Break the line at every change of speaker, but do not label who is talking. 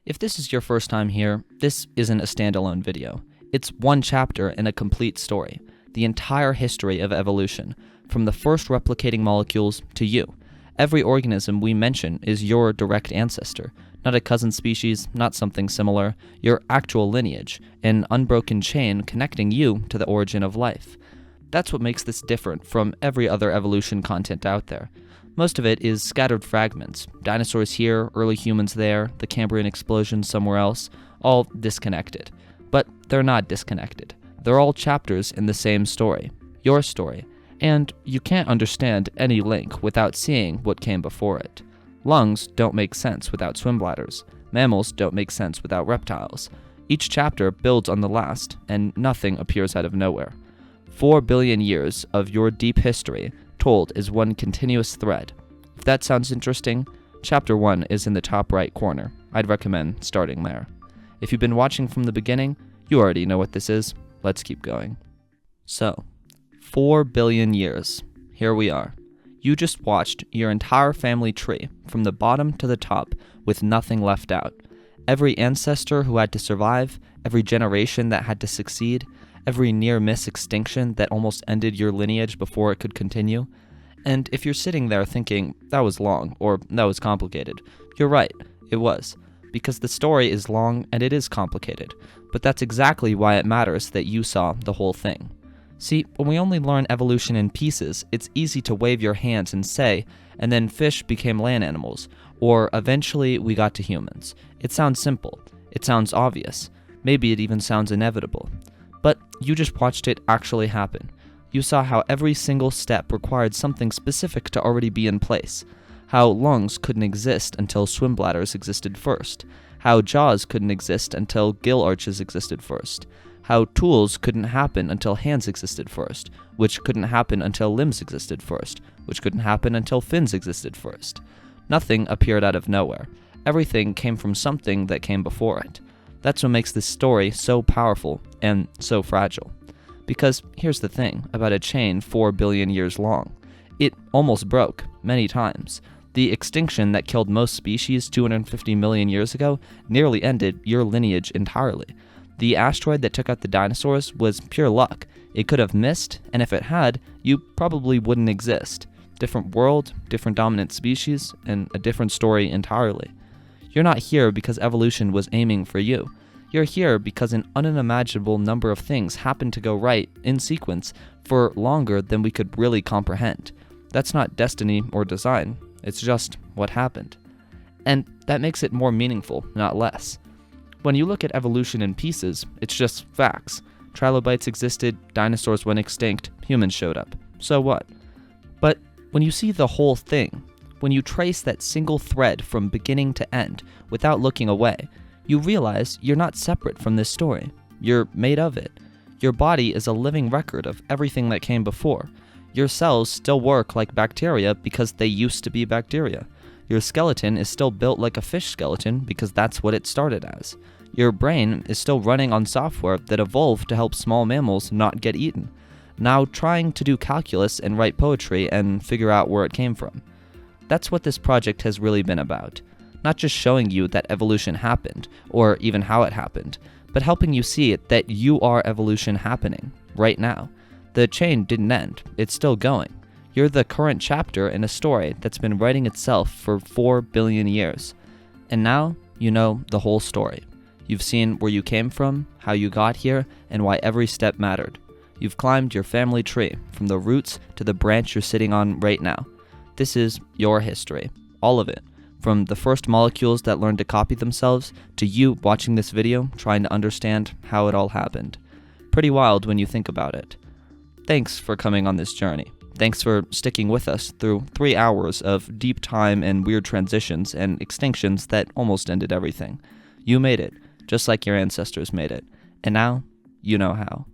If this is your first time here, this isn't a standalone video. It's one chapter in a complete story, the entire history of evolution, from the first replicating molecules to you. Every organism we mention is your direct ancestor, not a cousin species, not something similar, your actual lineage, an unbroken chain connecting you to the origin of life. That's what makes this different from every other evolution content out there. Most of it is scattered fragments, dinosaurs here, early humans there, the Cambrian explosion somewhere else, all disconnected. But they're not disconnected. They're all chapters in the same story, your story, and you can't understand any link without seeing what came before it. Lungs don't make sense without swim bladders. Mammals don't make sense without reptiles. Each chapter builds on the last, and nothing appears out of nowhere. 4 billion years of your deep history told as one continuous thread. If that sounds interesting, Chapter 1 is in the top right corner. I'd recommend starting there. If you've been watching from the beginning, you already know what this is. Let's keep going. So, 4 billion years. Here we are. You just watched your entire family tree, from the bottom to the top, with nothing left out. Every ancestor who had to survive, every generation that had to succeed, every near-miss extinction that almost ended your lineage before it could continue. And if you're sitting there thinking, that was long, or that was complicated, you're right, it was. Because the story is long and it is complicated, but that's exactly why it matters that you saw the whole thing. See, when we only learn evolution in pieces, it's easy to wave your hands and say, and then fish became land animals, or eventually we got to humans. It sounds simple. It sounds obvious. Maybe it even sounds inevitable. But you just watched it actually happen. You saw how every single step required something specific to already be in place. How lungs couldn't exist until swim bladders existed first. How jaws couldn't exist until gill arches existed first. How tools couldn't happen until hands existed first, which couldn't happen until limbs existed first, which couldn't happen until fins existed first. Nothing appeared out of nowhere. Everything came from something that came before it. That's what makes this story so powerful and so fragile. Because here's the thing about a chain 4 billion years long. It almost broke, many times. The extinction that killed most species 250 million years ago nearly ended your lineage entirely. The asteroid that took out the dinosaurs was pure luck. It could have missed, and if it had, you probably wouldn't exist. Different world, different dominant species, and a different story entirely. You're not here because evolution was aiming for you. You're here because an unimaginable number of things happened to go right in sequence for longer than we could really comprehend. That's not destiny or design. It's just what happened. And that makes it more meaningful, not less. When you look at evolution in pieces, it's just facts. Trilobites existed, dinosaurs went extinct, humans showed up. So what? But when you see the whole thing, when you trace that single thread from beginning to end without looking away, you realize you're not separate from this story. You're made of it. Your body is a living record of everything that came before. Your cells still work like bacteria because they used to be bacteria. Your skeleton is still built like a fish skeleton because that's what it started as. Your brain is still running on software that evolved to help small mammals not get eaten. Now trying to do calculus and write poetry and figure out where it came from. That's what this project has really been about. Not just showing you that evolution happened, or even how it happened, but helping you see it that you are evolution happening, right now. The chain didn't end, it's still going. You're the current chapter in a story that's been writing itself for 4 billion years. And now, you know the whole story. You've seen where you came from, how you got here, and why every step mattered. You've climbed your family tree, from the roots to the branch you're sitting on right now. This is your history, all of it. From the first molecules that learned to copy themselves, to you watching this video trying to understand how it all happened. Pretty wild when you think about it. Thanks for coming on this journey. Thanks for sticking with us through 3 hours of deep time and weird transitions and extinctions that almost ended everything. You made it, just like your ancestors made it. And now, you know how.